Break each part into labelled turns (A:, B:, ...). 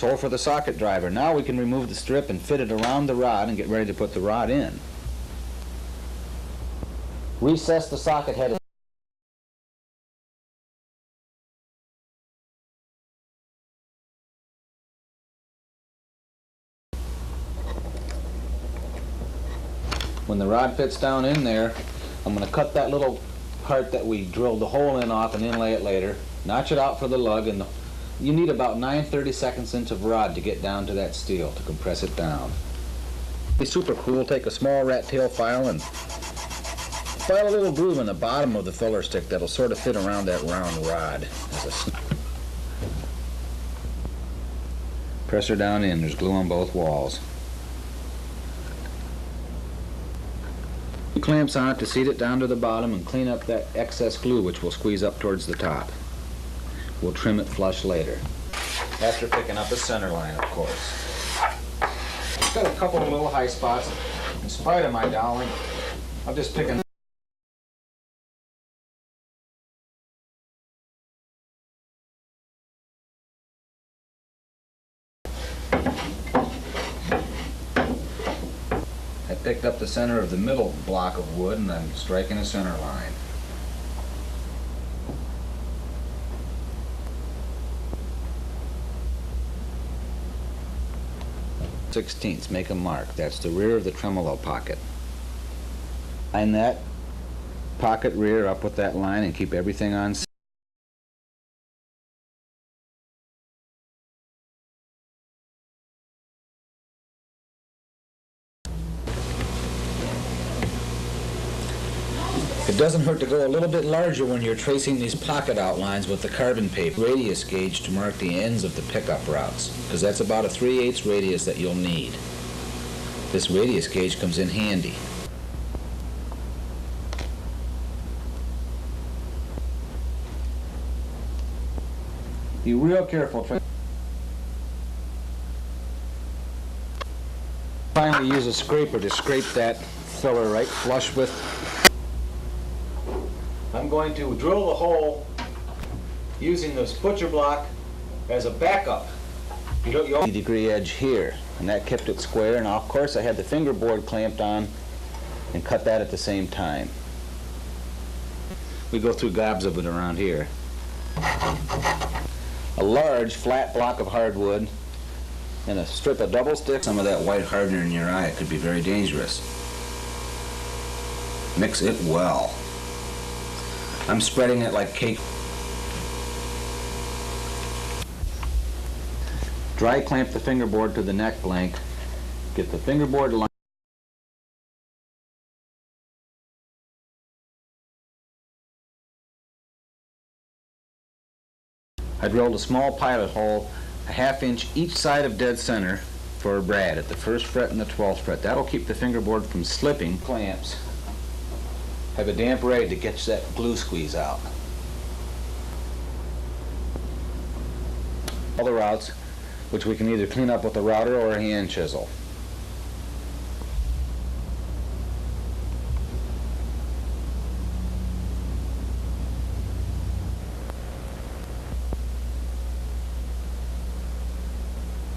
A: hole for the socket driver. Now we can remove the strip and fit it around the rod and get ready to put the rod in. Recess the socket head. When the rod fits down in there, I'm going to cut that little part that we drilled the hole in off and inlay it later, notch it out for the lug, and you need about 9/32 inch of rod to get down to that steel to compress it down. It's super cool. Take a small rat tail file and file a little groove in the bottom of the filler stick that'll sort of fit around that round rod. Press her down in. There's glue on both walls. Clamps on it to seat it down to the bottom and clean up that excess glue, which will squeeze up towards the top. We'll trim it flush later. After picking up a center line, of course. It's got a couple of little high spots. In spite of my doweling, I'll just pick a picked up the center of the middle block of wood and I'm striking a center line. 1/16, make a mark. That's the rear of the tremolo pocket. Line that pocket rear up with that line and keep everything on. It doesn't hurt to go a little bit larger when you're tracing these pocket outlines with the carbon paper radius gauge to mark the ends of the pickup routes, because that's about a 3/8 radius that you'll need. This radius gauge comes in handy. Be real careful. Finally use a scraper to scrape that filler right flush with. I'm going to drill the hole using this butcher block as a backup. You don't 80-degree edge here, and that kept it square, and of course I had the fingerboard clamped on and cut that at the same time. We go through gobs of it around here. A large flat block of hardwood and a strip of double stick. Some of that white hardener in your eye, it could be very dangerous. Mix it well. I'm spreading it like cake. Dry clamp the fingerboard to the neck blank. Get the fingerboard line. I drilled a small pilot hole, a 1/2 inch each side of dead center for a brad at the 1st fret and the 12th fret. That'll keep the fingerboard from slipping. Clamps. Have a damp rag to get that glue squeeze out. All the routes, which we can either clean up with a router or a hand chisel.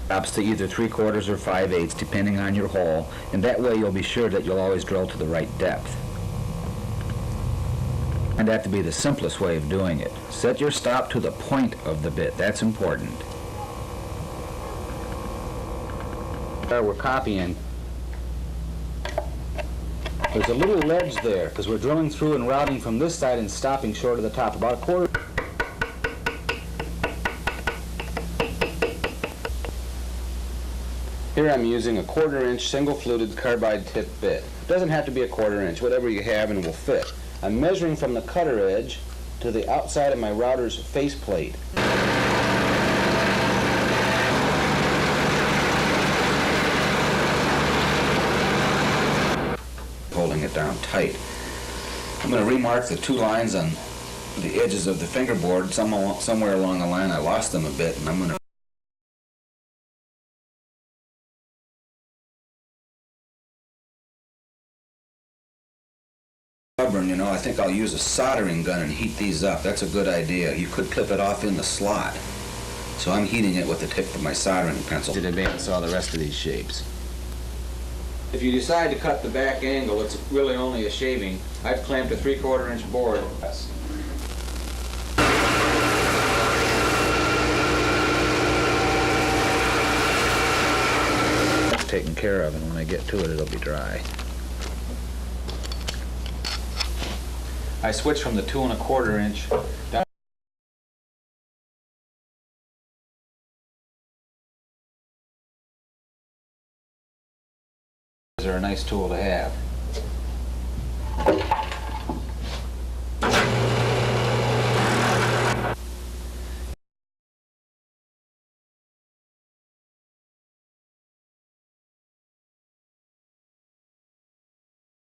A: Stops to either 3/4 or 5/8 depending on your hole, and that way you'll be sure that you'll always drill to the right depth. And that to be the simplest way of doing it. Set your stop to the point of the bit. That's important. We're copying. There's a little ledge there because we're drilling through and routing from this side and stopping short of the top, about 1/4. Here I'm using a 1/4 inch single fluted carbide tip bit. It doesn't have to be a 1/4 inch, whatever you have and will fit. I'm measuring from the cutter edge to the outside of my router's faceplate. Holding it down tight. I'm going to remark the 2 lines on the edges of the fingerboard. Somewhere along the line I lost them a bit, and I'm going to you know, I think I'll use a soldering gun and heat these up. That's a good idea. You could clip it off in the slot.
B: So I'm heating it with the tip of my soldering pencil.
A: To bandsaw the rest of these shapes. If you decide to cut the back angle, it's really only a shaving. I've clamped a 3/4 inch board. That's taken care of, and when I get to it, it'll be dry. I switched from the 2 1/4 inch down. They're a nice tool to have.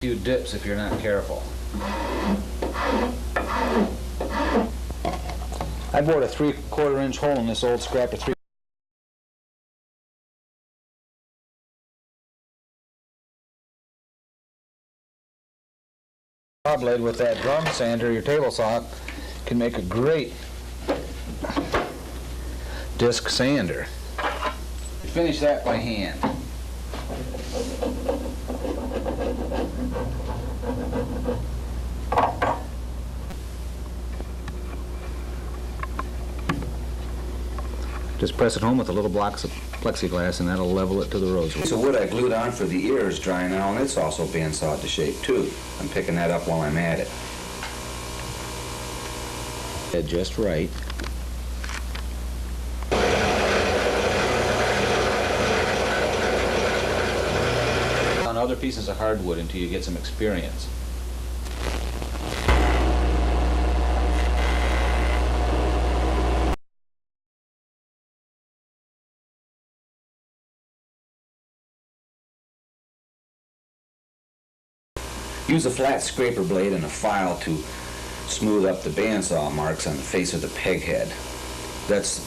A: A few dips if you're not careful. I bored a 3/4 inch hole in this old scrap of 3. Blade with that drum sander, your table saw, can make a great disc sander. Finish that by hand. Just press it home with a little blocks of plexiglass and that'll level it to the rosary.
B: So wood I glued on for the ear is dry now, and it's also bandsawed to shape too. I'm picking that up while I'm at it.
A: Just right. On other pieces of hardwood until you get some experience.
B: Use a flat scraper blade and a file to smooth up the bandsaw marks on the face of the peg head. That's